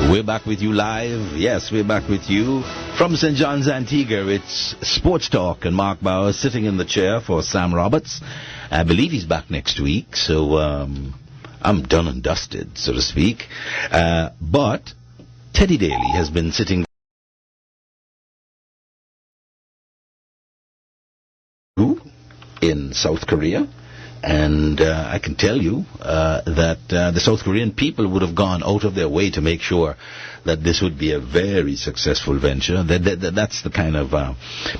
We're back with you live. Yes, we're back with you from St. John's, Antigua. It's Sports Talk, and Mark Bauer sitting in the chair for Sam Roberts. I believe he's back next week, so I'm done and dusted, so to speak. But Teddy Daly has been sitting in South Korea. And I can tell you that the South Korean people would have gone out of their way to make sure that this would be a very successful venture. That's the kind of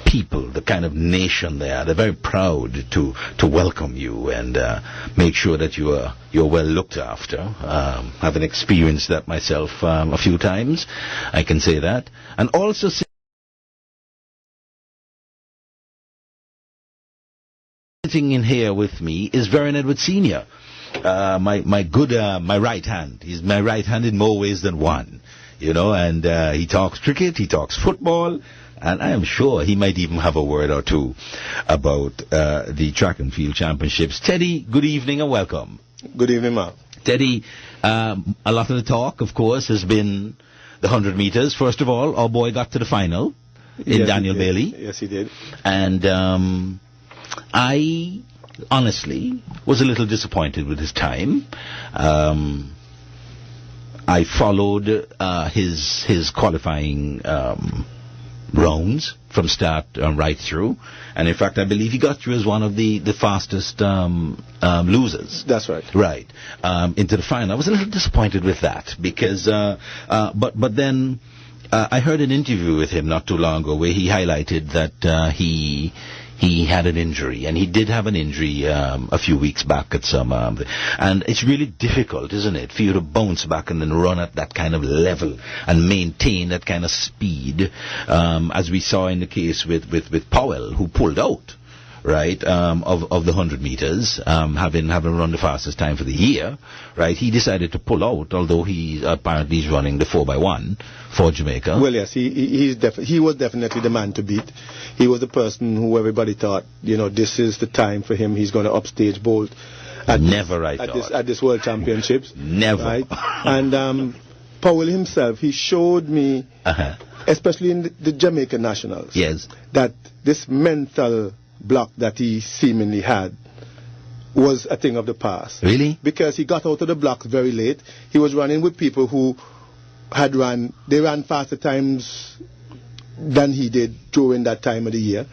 people, the kind of nation they are. They're very proud to welcome you and make sure that you're well looked after. Having experienced that myself a few times, I can say that. And also sitting in here with me is Vernon Edwards Sr., my right hand. He's my right hand in more ways than one, and he talks cricket, he talks football, and I am sure he might even have a word or two about the track and field championships. Teddy, good evening and welcome. Good evening, Mark. Teddy, a lot of the talk, of course, has been the 100 meters. First of all, our boy got to the final in Daniel Bailey. Yes, he did. And I honestly was a little disappointed with his time. I followed his qualifying rounds from start right through, and in fact I believe he got through as one of the fastest losers. That's right. Right. Into the final. I was a little disappointed with that because but then I heard an interview with him not too long ago where he highlighted that he had an injury, and he did have an injury a few weeks back at some... and it's really difficult, isn't it, for you to bounce back and then run at that kind of level and maintain that kind of speed, as we saw in the case with Powell, who pulled out, right, of the 100 meters, having run the fastest time for the year, right? He decided to pull out, although he apparently is running the 4x1 for Jamaica. Well, yes, he was definitely the man to beat. He was the person who everybody thought, this is the time for him. He's going to upstage Bolt. At this World Championships. Never. Right? And Powell himself, he showed me, especially in the Jamaican Nationals, yes, that this mental block that he seemingly had was a thing of the past. Really? Because he got out of the blocks very late. He was running with people who they ran faster times than he did during that time of the year.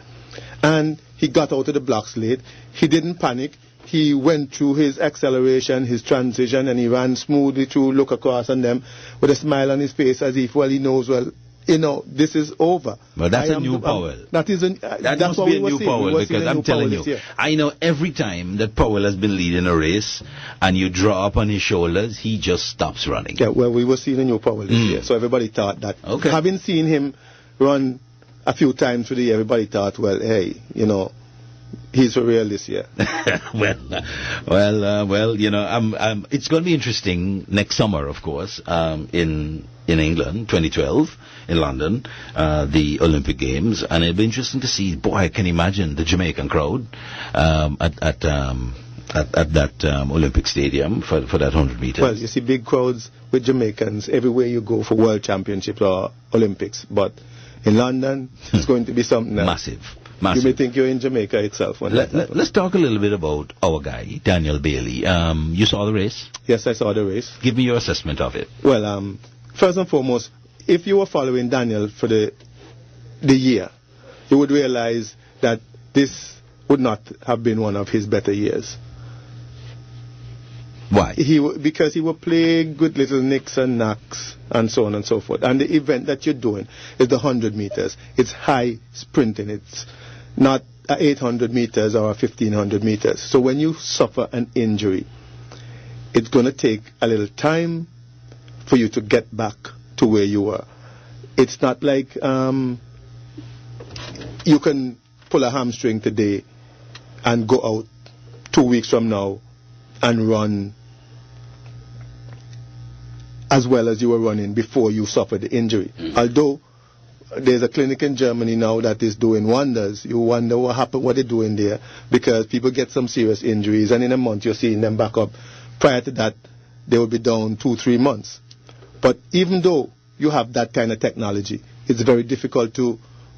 And he got out of the blocks late. He didn't panic. He went through his acceleration, his transition, and he ran smoothly through, look across on them with a smile on his face as if, he knows, this is over. Well, that's a new Powell. That must be a new Powell, because I'm telling you, I know every time that Powell has been leading a race and you draw up on his shoulders, he just stops running. Yeah, well, we were seeing a new Powell this year, so everybody thought that. Okay. Having seen him run a few times through the year, everybody thought, well, hey, he's for real this year. It's going to be interesting next summer, of course, in England, 2012, in London, the Olympic Games, and it'll be interesting to see. Boy, I can imagine the Jamaican crowd at that Olympic Stadium for that 100 meters. Well, you see big crowds with Jamaicans everywhere you go for World Championships or Olympics, but in London, it's going to be something else. Massive. You may think you're in Jamaica itself. Let's talk a little bit about our guy, Daniel Bailey. You saw the race? Yes, I saw the race. Give me your assessment of it. Well, first and foremost, if you were following Daniel for the year, you would realize that this would not have been one of his better years. Why? Because he would play good little nicks and knacks and so on and so forth. And the event that you're doing is the 100 meters. It's high sprinting. It's not 800 meters or 1500 meters. So when you suffer an injury, it's going to take a little time for you to get back to where you were. It's not like you can pull a hamstring today and go out 2 weeks from now and run as well as you were running before you suffered the injury. Although there's a clinic in Germany now that is doing wonders. You wonder what they're doing there, because people get some serious injuries and in a month you're seeing them back up. Prior to that, they would be down 2-3 months. But even though you have that kind of technology, it's very difficult to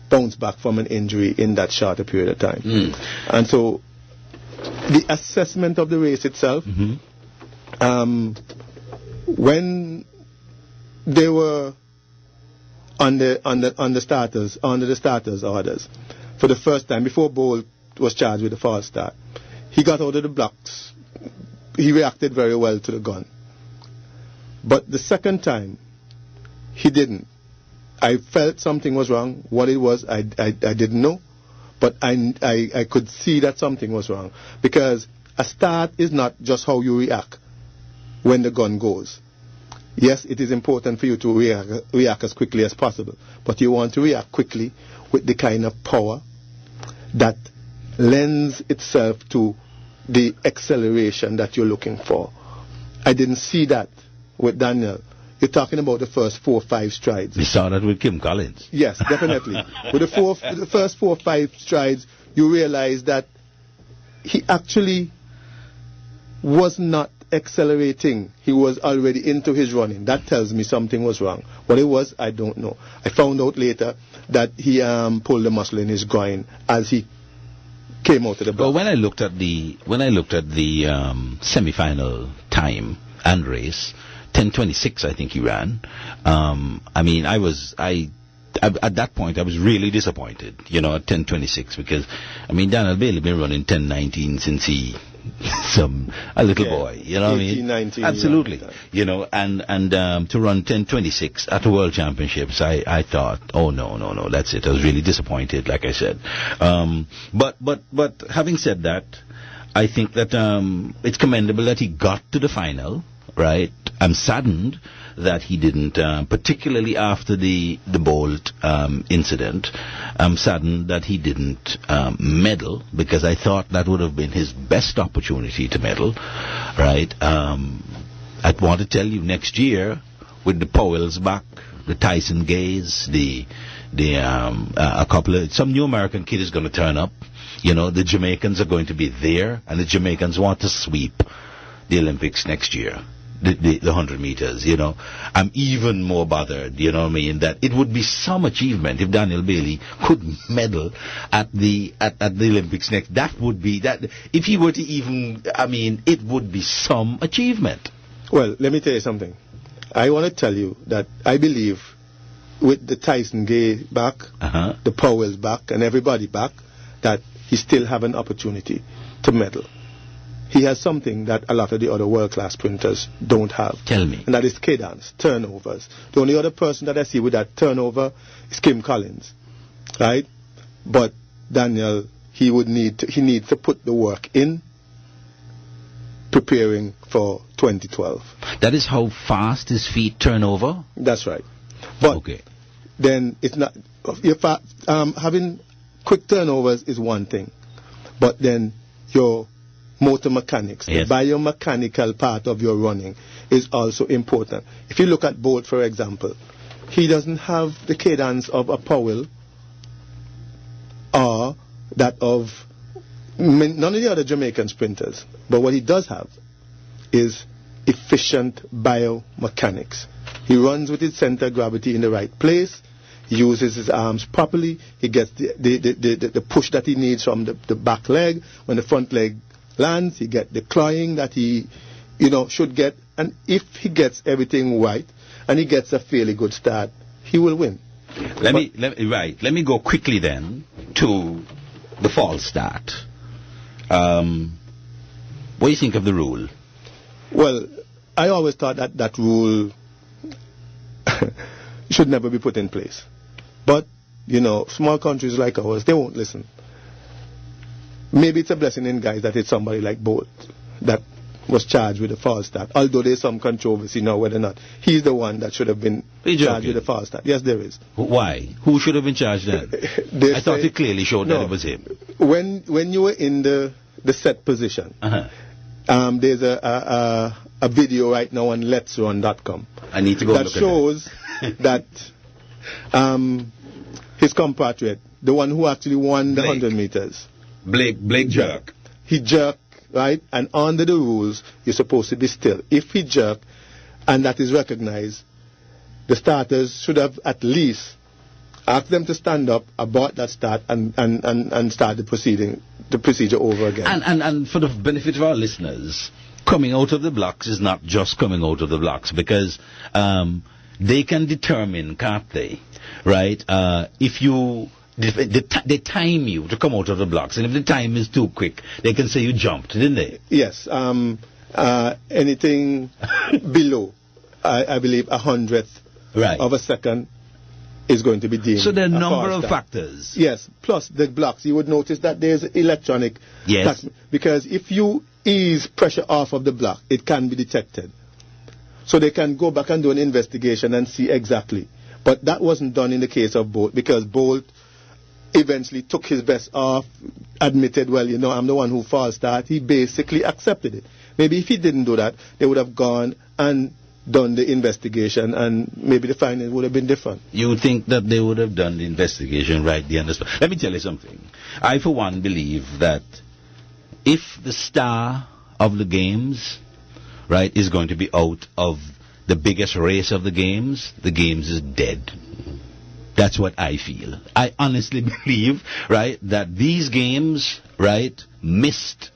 bounce back from an injury in that shorter period of time. And so the assessment of the race itself, when they were under the starters orders for the first time, before Bolt was charged with a false start, he got out of the blocks. He reacted very well to the gun. But the second time, he didn't. I felt something was wrong. What it was, I didn't know. But I could see that something was wrong. Because a start is not just how you react when the gun goes. Yes, it is important for you to react as quickly as possible. But you want to react quickly with the kind of power that lends itself to the acceleration that you're looking for. I didn't see that with Daniel. You're talking about the first 4 or 5 strides. We saw that with Kim Collins. Yes, definitely. With the first 4 or 5 strides, you realize that he actually was not accelerating. He was already into his running. That tells me something was wrong. What it was, I don't know. I found out later that he pulled the muscle in his groin as he came out of the block. Well, when I looked at the semi-final time and race, 10:26, I think he ran. I mean, at that point, I was really disappointed, at 10:26, because, I mean, Daniel Bailey been running 10:19 since he, a little boy, you know 18, what I mean? 19, absolutely, and to run 10:26 at the World Championships, I thought, oh no, that's it. I was really disappointed, like I said. But having said that, I think that it's commendable that he got to the final. Right, I'm saddened that he didn't, particularly after the Bolt incident. I'm saddened that he didn't medal, because I thought that would have been his best opportunity to medal. Right, I want to tell you, next year with the Powells back, the Tyson Gays, some new American kid is going to turn up. The Jamaicans are going to be there, and the Jamaicans want to sweep the Olympics next year. The 100 meters, I'm even more bothered, that it would be some achievement if Daniel Bailey could medal at the Olympics next. That would be, if he were to even, it would be some achievement. Well, let me tell you something. I want to tell you that I believe with the Tyson Gay back, the Powells back, and everybody back, that he still have an opportunity to medal. He has something that a lot of the other world-class sprinters don't have. Tell me. And that is cadence, turnovers. The only other person that I see with that turnover is Kim Collins, right? But Daniel, he needs to put the work in, preparing for 2012. That is how fast his feet turn over? That's right. But then it's not, having quick turnovers is one thing, but then your motor mechanics, the biomechanical part of your running is also important. If you look at Bolt, for example, he doesn't have the cadence of a Powell or that of none of the other Jamaican sprinters. But what he does have is efficient biomechanics. He runs with his center of gravity in the right place. He uses his arms properly. He gets the push that he needs from the back leg. When the front leg lands, he gets the clawing that he, should get. And if he gets everything right and he gets a fairly good start, he will win. Let me go quickly then to the false start. What do you think of the rule? Well, I always thought that rule should never be put in place. But, small countries like ours, they won't listen. Maybe it's a blessing in guys that it's somebody like Bolt that was charged with a false start. Although there's some controversy now whether or not he's the one that should have been charged with a false start. Yes, there is. Why? Who should have been charged then? I thought it clearly showed that it was him. When you were in the set position, there's a video right now on letsrun.com. I need to go that shows that his compatriot, the one who actually won the 100 meters, Blake jerk. He jerked, right? And under the rules, you're supposed to be still. If he jerked, and that is recognized, the starters should have at least asked them to stand up, abort that start, and start the procedure over again. And for the benefit of our listeners, coming out of the blocks is not just coming out of the blocks, because they can determine, can't they, right, if you... They time you to come out of the blocks, and if the time is too quick, they can say you jumped, didn't they? Yes. Anything below, I believe, 100th of a second is going to be deemed. So there are a number of factors. Yes. Plus the blocks. You would notice that there's electronic. Yes. Because if you ease pressure off of the block, it can be detected. So they can go back and do an investigation and see exactly. But that wasn't done in the case of Bolt, because Bolt eventually took his vest off, admitted, well, you know, I'm the one who false start. He basically accepted it. Maybe if he didn't do that, they would have gone and done the investigation, and maybe the finding would have been different. You think that they would have done the investigation right there on the spot? Let me tell you something. I, for one, believe that if the star of the games, right, is going to be out of the biggest race of the games is dead. That's what I feel. I honestly believe, right, that these games, right, missed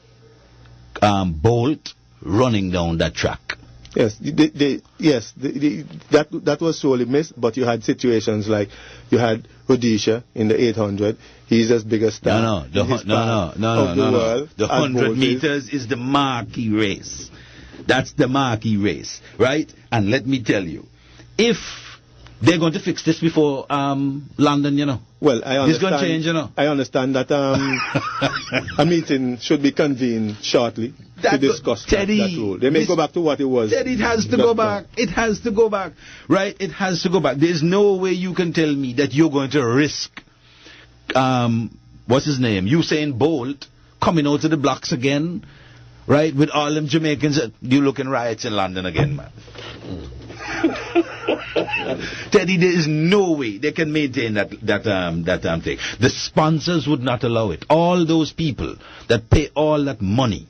Bolt running down that track. Yes, that was sorely missed, but you had situations like you had Rhodesia in the 800. He's as big a star. No. The 100 meters is the marquee race. That's the marquee race, right? And let me tell you, if they're going to fix this before London, you know. Well, I understand. It's going to change, you know. I understand that a meeting should be convened shortly to discuss that rule. They may go back to what it was. Teddy, it has to go back. It has to go back. Right? It has to go back. There's no way you can tell me that you're going to risk, what's his name? Usain Bolt coming out of the blocks again, right? With all them Jamaicans. You looking riots in London again, man. Teddy, there is no way they can maintain that thing. The sponsors would not allow it. All those people that pay all that money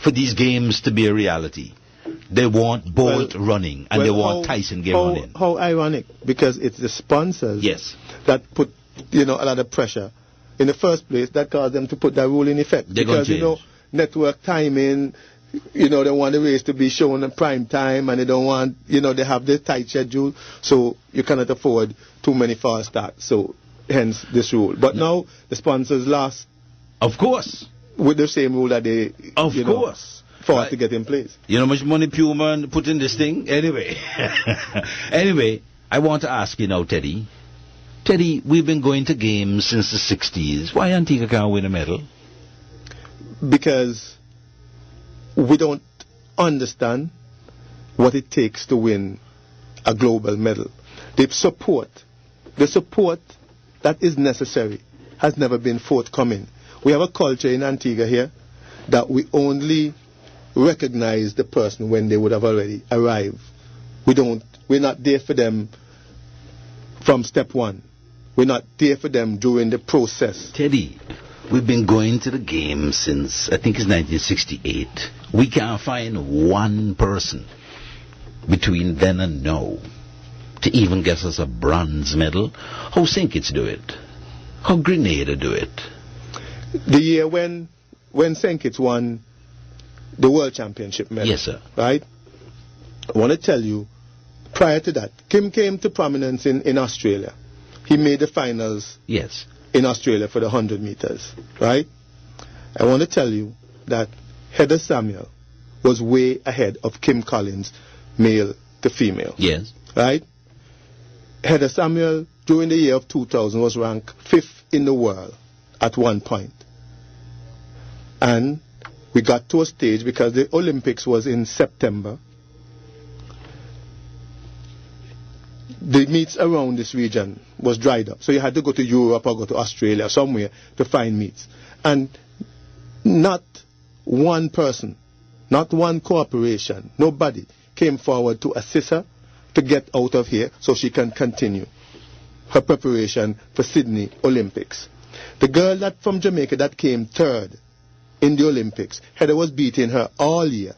for these games to be a reality, they want Bolt running, and they want Tyson running. How ironic, because it's the sponsors that put, you know, a lot of pressure in the first place that caused them to put that rule in effect. Because, you know, network timing, you know, they want the race to be shown in prime time, and they don't want, you know, they have this tight schedule, so you cannot afford too many false starts. So, hence this rule. But now the sponsors lost. Of course. With the same rule that they, forced to get in place. You know how much money Puma put in this thing? Anyway. Anyway, I want to ask you now, Teddy. Teddy, we've been going to games since the 60s. Why Antigua can't win a medal? Because we don't understand what it takes to win a global medal. The support that is necessary has never been forthcoming. We have a culture in Antigua here that we only recognize the person when they would have already arrived. We're not there for them from step one. We're not there for them during the process. Teddy, we've been going to the game since, I think it's 1968. We can't find one person between then and now to even get us a bronze medal. How St. Kitts do it? How Grenada do it? The year when St. Kitts won the World Championship medal. Yes, sir. Right? I want to tell you, prior to that, Kim came to prominence in Australia. He made the finals. Yes. In Australia for the 100 meters, right? I want to tell you that Heather Samuel was way ahead of Kim Collins, male to female. Yes. Right? Heather Samuel, during the year of 2000, was ranked 5th in the world at one point. And we got to a stage, because the Olympics was in September, the meets around this region was dried up. So you had to go to Europe or go to Australia, somewhere, to find meets. And not one person, not one corporation, nobody came forward to assist her to get out of here so she can continue her preparation for Sydney Olympics. The girl that from Jamaica that came third in the Olympics, Heather was beating her all year.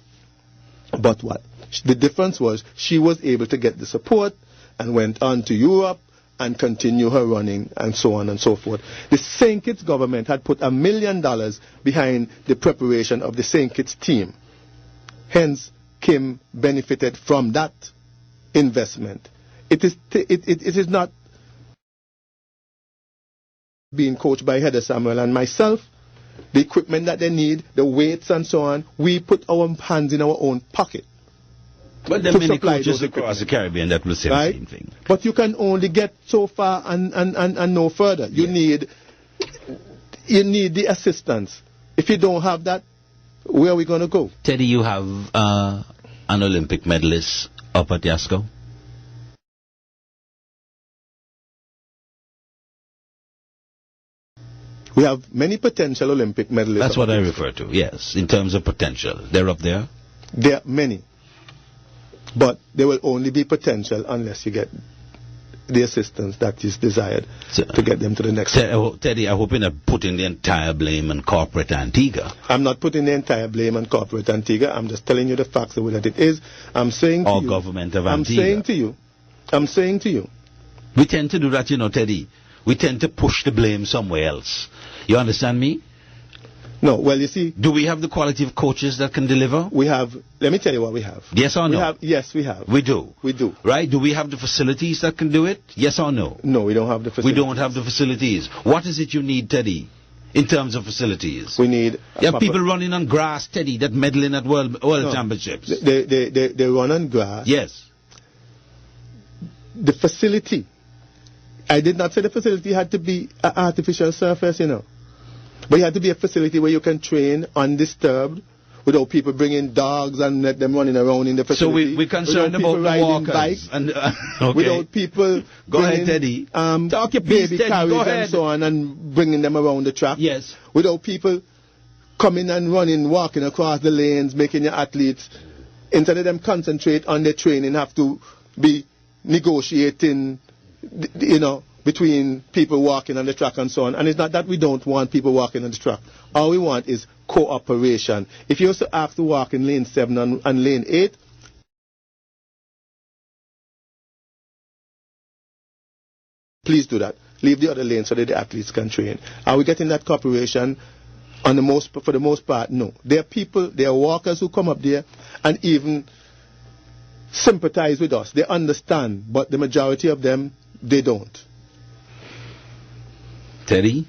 But what? The difference was she was able to get the support and went on to Europe and continue her running and so on and so forth. The St. Kitts government had put $1 million behind the preparation of the St. Kitts team. Hence, Kim benefited from that investment. It is not being coached by Heather Samuel and myself. The equipment that they need, the weights and so on, we put our hands in our own pocket. But there are many coaches across the Caribbean that will say the same thing. But you can only get so far and no further. You need the assistance. If you don't have that, where are we going to go? Teddy, you have an Olympic medalist up at Yasco? We have many potential Olympic medalists. That's what I refer to, yes, in terms of potential. They're up there? There are many. But there will only be potential unless you get the assistance that is desired to get them to the next level. Teddy, I hope you're not putting the entire blame on corporate Antigua. I'm not putting the entire blame on corporate Antigua. I'm just telling you the facts the way that it is. I'm saying to you. Government of Antigua. I'm saying to you. We tend to do that, Teddy. We tend to push the blame somewhere else. You understand me? No, well, you see... Do we have the quality of coaches that can deliver? We have... Let me tell you what we have. Yes or no? Yes, we have. We do? We do. Right? Do we have the facilities that can do it? Yes or no? No, we don't have the facilities. We don't have the facilities. What is it you need, Teddy, in terms of facilities? We need... You have people running on grass, Teddy, that meddling at World Championships. They run on grass. Yes. The facility... I did not say the facility had to be an artificial surface, But it had to be a facility where you can train undisturbed without people bringing dogs and let them running around in the facility. So we're concerned about the walkers. Bikes, okay. Without people bringing Teddy. Talk your piece, baby carriers and so on and bringing them around the track. Yes. Without people coming and running, walking across the lanes, making your athletes, instead of them concentrate on their training, have to be negotiating, between people walking on the track and so on. And it's not that we don't want people walking on the track. All we want is cooperation. If you also ask to walk in lane 7 and lane 8, please do that. Leave the other lane so that the athletes can train. Are we getting that cooperation? For the most part, no. There are people, there are walkers who come up there and even sympathize with us. They understand, but the majority of them, they don't. Teddy,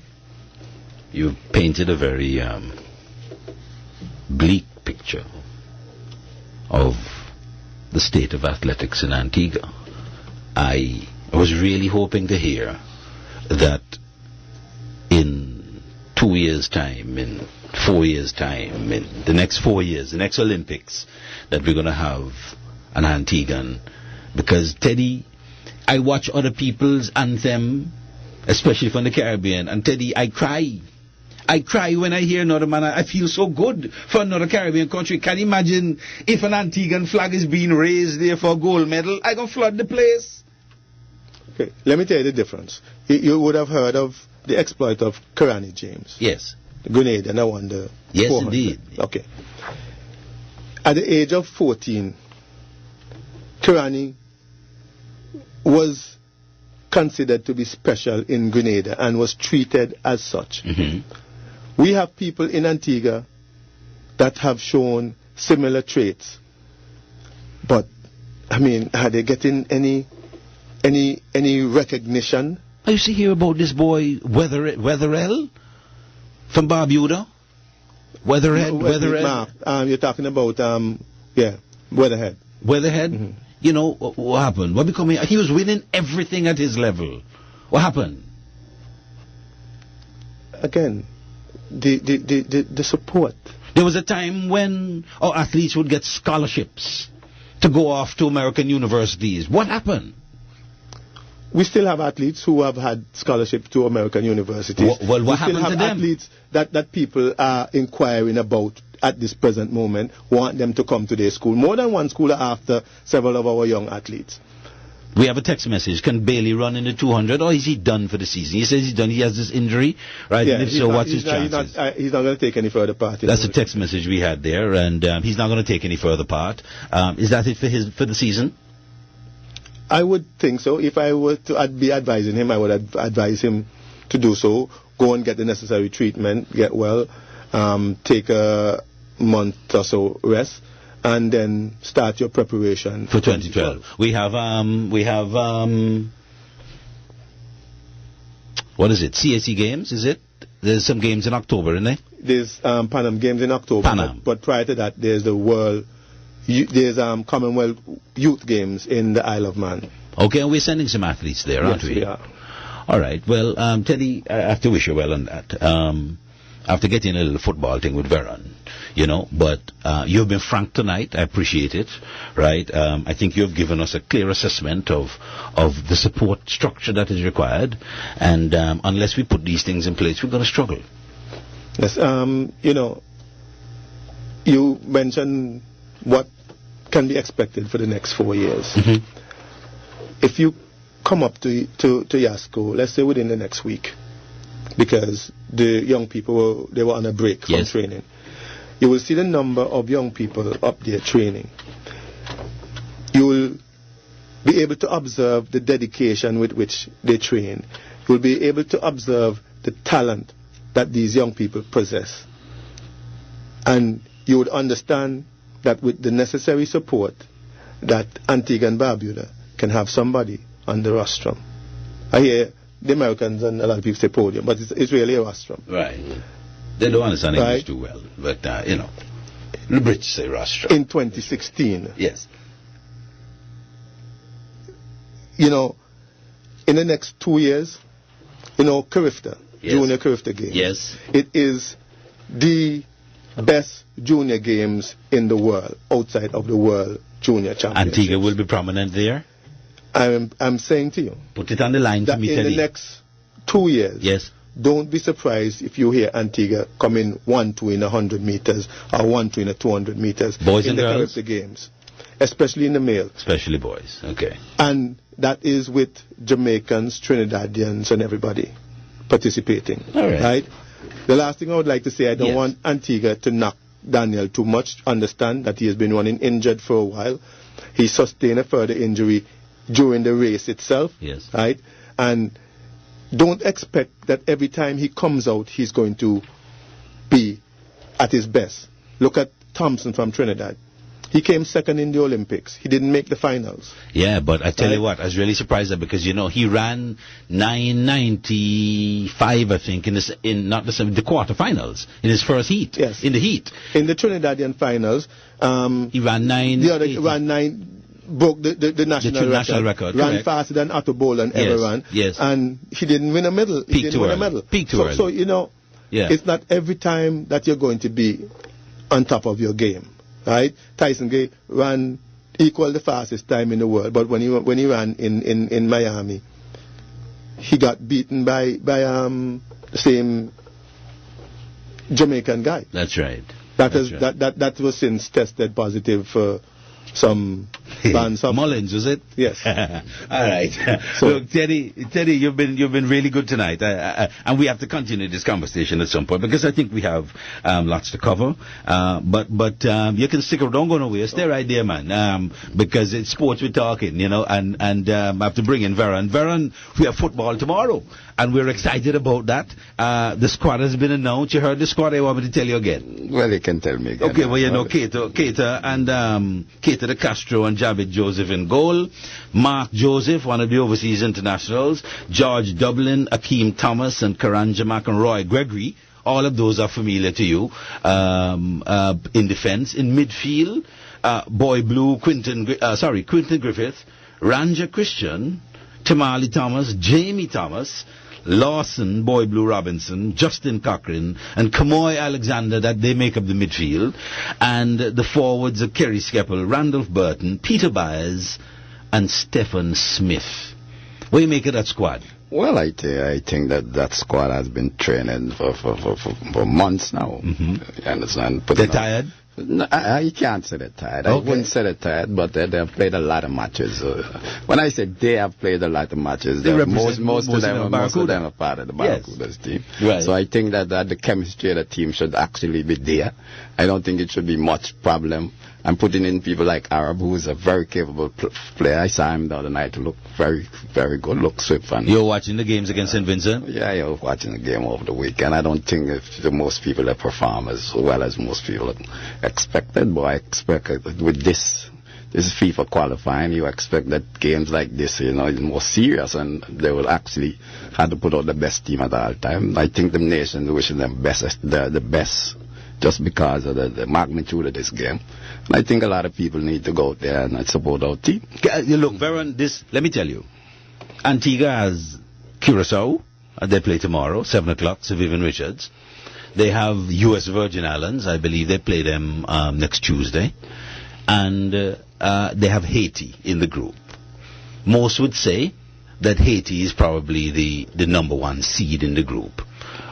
you painted a very bleak picture of the state of athletics in Antigua. I was really hoping to hear that in 2 years' time, in 4 years' time, in the next 4 years, the next Olympics, that we're going to have an Antiguan. Because, Teddy, I watch other people's anthem, especially from the Caribbean, and Teddy, I cry. I cry when I hear another man. I feel so good for another Caribbean country. Can you imagine if an Antiguan flag is being raised there for a gold medal? I can flood the place. Okay, let me tell you the difference. You would have heard of the exploit of Karani James. Yes. The Grenadian that won the Yes, 400. indeed. Okay. At the age of 14, Karani was considered to be special in Grenada and was treated as such. Mm-hmm. We have people in Antigua that have shown similar traits. But, I mean, are they getting any recognition? I used to hear about this boy, Weatherell, from Barbuda. Weatherhead. Mark, you're talking about, Weatherhead. Weatherhead? Mm-hmm. You know, what happened? He was winning everything at his level. What happened? Again, the support. There was a time when our athletes would get scholarships to go off to American universities. What happened? We still have athletes who have had scholarships to American universities. Well, what happened to them? We still have athletes that people are inquiring about at this present moment, want them to come to their school. More than one school are after several of our young athletes. We have a text message. Can Bailey run in the 200, or is he done for the season? He says he's done. He has this injury, right? Yeah, and if so, what's his chances? He's not going to take any further part. That's a text message we had there, and he's not going to take any further part. Is that it for the season? I would think so. If I were to be advising him, I would advise him to do so. Go and get the necessary treatment, get well, take a month or so rest, and then start your preparation for 2012. We have what is it? CAC games, is it? There's some games in October, isn't there? There's Pan Am games in October. But prior to that, there's the Commonwealth Youth Games in the Isle of Man. Okay, and we're sending some athletes there, aren't we? Yes, we are. All right. Well, Teddy, I have to wish you well on that. After getting a little football thing with Veron, but you've been frank tonight. I appreciate it, right? I think you've given us a clear assessment of the support structure that is required, and unless we put these things in place, we're going to struggle. Yes, you mentioned what can be expected for the next 4 years. Mm-hmm. If you come up to Yasco, let's say within the next week, because the young people they were on a break from training, you will see the number of young people up there training. You will be able to observe the dedication with which they train. You will be able to observe the talent that these young people possess. And you would understand that with the necessary support, that Antigua and Barbuda can have somebody on the rostrum. I hear the Americans and a lot of people say podium, but it's really a rostrum. Right. They don't understand English too well, but, the British say rostrum. In 2016. Yes. In the next 2 years, Carifta, Junior Carifta Games. Yes. It is the best junior games in the world, outside of the World Junior Championships. Antigua will be prominent there? I'm saying to you, put it on the line that to me, in Teddy. the next 2 years, don't be surprised if you hear Antigua come in 1-2 in 100 meters or 1-2 in 200 meters boys in and the girls? Carifta Games, especially in the male. Especially boys, okay. And that is with Jamaicans, Trinidadians, and everybody participating. All right. The last thing I would like to say, I don't want Antigua to knock Daniel too much. Understand that he has been running injured for a while. He sustained a further injury during the race itself. Yes. Right? And don't expect that every time he comes out, he's going to be at his best. Look at Thompson from Trinidad. He came second in the Olympics. He didn't make the finals. Yeah, but I tell you what, I was really surprised at because he ran 9:95, I think, in the quarterfinals in his first heat. Yes. In the heat. In the Trinidadian finals, he ran 9. The other ran 9. Broke the national record. Ran correct. Faster than Otto Boland ever ran. Yes. And he didn't win a medal. Peak too early. So it's not every time that you're going to be on top of your game. Right? Tyson Gay ran equal the fastest time in the world, but when he ran in Miami, he got beaten by the same Jamaican guy. That's right. That was since tested positive for some bands. Mullins, was it? Yes. All right. So, look, Teddy, you've been really good tonight, and we have to continue this conversation at some point because I think we have lots to cover. But you can stick around, don't go nowhere. Stay right there, man. Because it's sports we're talking, and I have to bring in Veron. Veron, we have football tomorrow, and we're excited about that. The squad has been announced. You heard the squad. I want me to tell you again. Well, you can tell me again. Okay. Well, Keita and Keita de Castro and Javid Joseph in goal. Mark Joseph, one of the overseas internationals. George Dublin, Akeem Thomas, and Karanja McEnroy Gregory. All of those are familiar to you. In defense, in midfield, Boy Blue, Quinton Griffith, Ranja Christian, Tamale Thomas, Jamie Thomas, Lawson, Boy Blue Robinson, Justin Cochran, and Kamoy Alexander, that they make up the midfield. And the forwards are Kerry Skeppel, Randolph Burton, Peter Byers, and Stephen Smith. What do you make of that squad? Well, I think that squad has been training for months now. Mm-hmm. You understand? They're tired? No, I can't say they're tired. Okay. I wouldn't say they're tired, but they have played a lot of matches. When I say they have played a lot of matches, most of them are part of the Barracuda's team. Right. So I think that the chemistry of the team should actually be there. I don't think it should be much problem. I'm putting in people like Arab, who is a very capable player. I saw him the other night, look very, very good, look swift. You're watching the games against St. Vincent? Yeah, I was watching the game over the weekend. I don't think if most people that perform as well as most people expected, but I expect with this FIFA qualifying, you expect that games like this, is more serious, and they will actually have to put out the best team at all time. I think the nation wishing them the best, just because of the magnitude of this game. And I think a lot of people need to go out there and support our team. Look, Veron, let me tell you, Antigua has Curacao, they play tomorrow, 7 o'clock, Sir Vivian Richards. They have U.S. Virgin Islands, I believe they play them next Tuesday. And they have Haiti in the group. Most would say that Haiti is probably the number one seed in the group.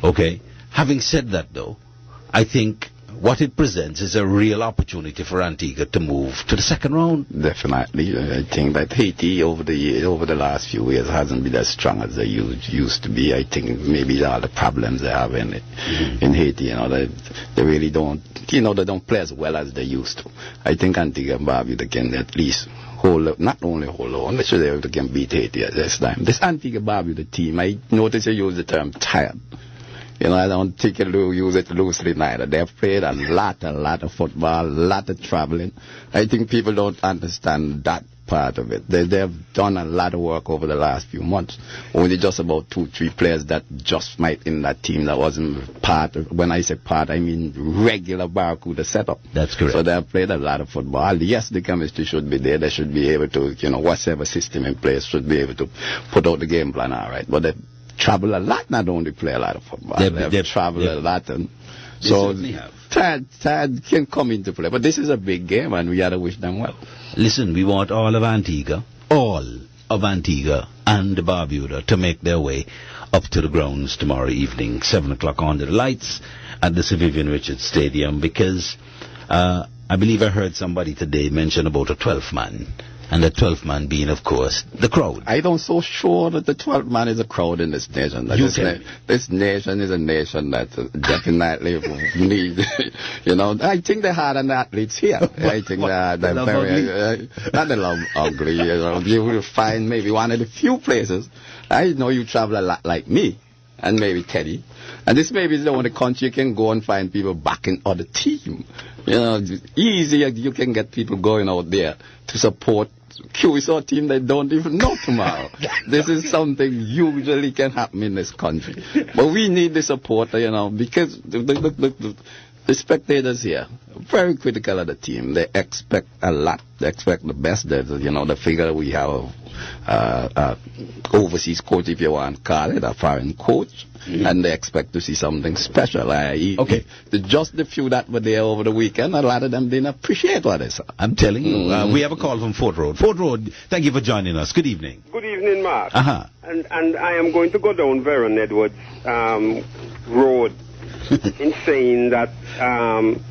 Okay? Having said that, though, I think what it presents is a real opportunity for Antigua to move to the second round. Definitely. I think that Haiti over the last few years hasn't been as strong as they used to be. I think maybe all the problems they have in Haiti, they really don't, they don't play as well as they used to. I think Antigua Barbuda can at least not only hold on, they should be able to beat Haiti at this time. This Antigua Barbuda team, I notice you use the term tired. I don't think you use it loosely neither. They've played a lot of football, a lot of traveling. I think people don't understand that part of it. They've done a lot of work over the last few months. Only just about 2-3 players that just might in that team that wasn't part of, when I say part, I mean regular Barracuda setup. That's correct. So they've played a lot of football. Yes, the chemistry should be there. They should be able to, whatever system in place should be able to put out the game plan all right. But they travel a lot, not only play a lot of football. They've traveled a lot, and so tired can come into play. But this is a big game, and we got to wish them well. Listen, we want all of Antigua and Barbuda to make their way up to the grounds tomorrow evening, 7 o'clock under the lights at the Sir Vivian Richards Stadium, because I believe I heard somebody today mention about a 12th man. And the 12th man being, of course, the crowd. I don't so sure that the 12th man is a crowd in this nation. This nation is a nation that definitely needs, I think they had an athletes here. I think they're very, not they love ugly. You will find maybe one of the few places. I know you travel a lot like me, and maybe Teddy. And this maybe is the only country you can go and find people backing other team. Easy you can get people going out there to support QSO team they don't even know tomorrow. This is something usually can happen in this country. But we need the support, because the spectators here are very critical of the team. They expect a lot. They expect the best. The figure we have overseas coach, if you want to call it, a foreign coach. And they expect to see something special. Okay. Just the few that were there over the weekend, a lot of them didn't appreciate what they saw. I'm telling you. We have a call from Fort Road. Fort Road, thank you for joining us. Good evening. Good evening, Mark. Uh-huh. And I am going to go down Veron Edwards Road in saying that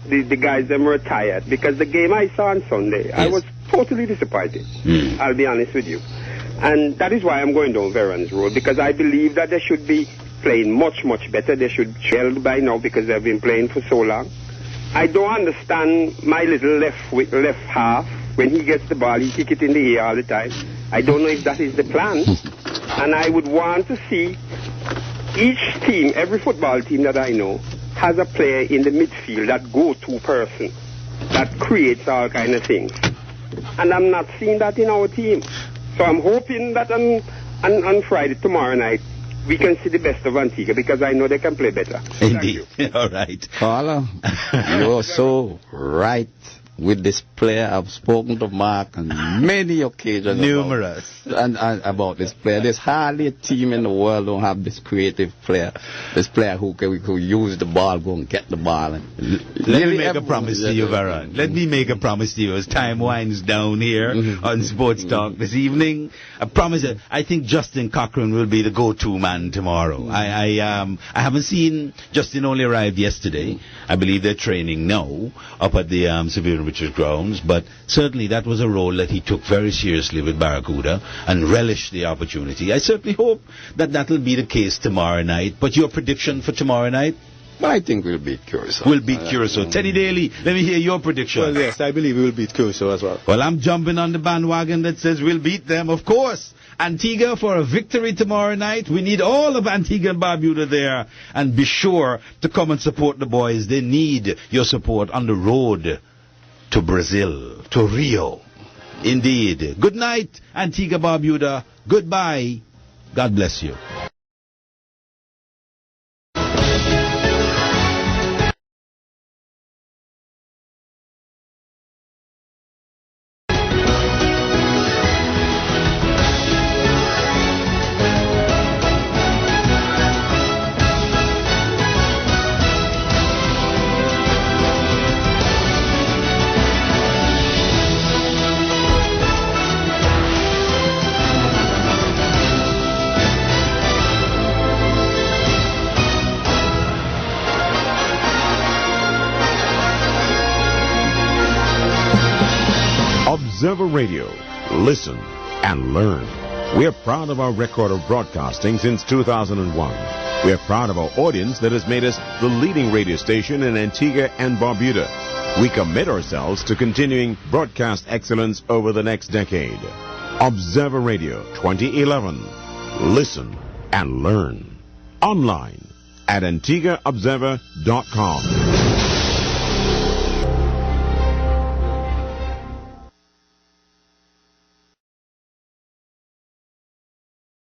the guys them were tired, because the game I saw on Sunday, yes, I was totally disappointed. I'll be honest with you. And that is why I'm going down Veron's Road, because I believe that they should be playing much, much better. They should gel by now because they've been playing for so long. I don't understand my little left half. When he gets the ball, he kick it in the air all the time. I don't know if that is the plan. And I would want to see each team, every football team that I know, has a player in the midfield, that go-to person, that creates all kind of things. And I'm not seeing that in our team. So I'm hoping that on Friday, tomorrow night, we can see the best of Antigua, because I know they can play better. Indeed. All right. Carla, you're so right with this player. I've spoken to Mark on many occasions. Numerous. About this player. There's hardly a team in the world who have this creative player. This player who use the ball, go and get the ball. And Let me make a promise to you, Varun. Let me make a promise to you as time winds down here on Sports Talk this evening. I promise you, I think Justin Cochran will be the go-to man tomorrow. I haven't seen Justin, only arrived yesterday. I believe they're training now up at the Severe Richards grounds, but certainly that was a role that he took very seriously with Barracuda and relished the opportunity. I certainly hope that that'll be the case tomorrow night. But your prediction for tomorrow night? Well, I think we'll beat Curacao. We'll beat Curacao. Teddy Daly, let me hear your prediction. Well, yes, I believe we will beat Curacao as well. Well, I'm jumping on the bandwagon that says we'll beat them, of course. Antigua for a victory tomorrow night. We need all of Antigua and Barbuda there. And be sure to come and support the boys. They need your support on the road to Brazil, to Rio. Indeed. Good night, Antigua Barbuda. Goodbye. God bless you. Observer Radio. Listen and learn. We are proud of our record of broadcasting since 2001. We are proud of our audience that has made us the leading radio station in Antigua and Barbuda. We commit ourselves to continuing broadcast excellence over the next decade. Observer Radio 2011. Listen and learn. Online at AntiguaObserver.com.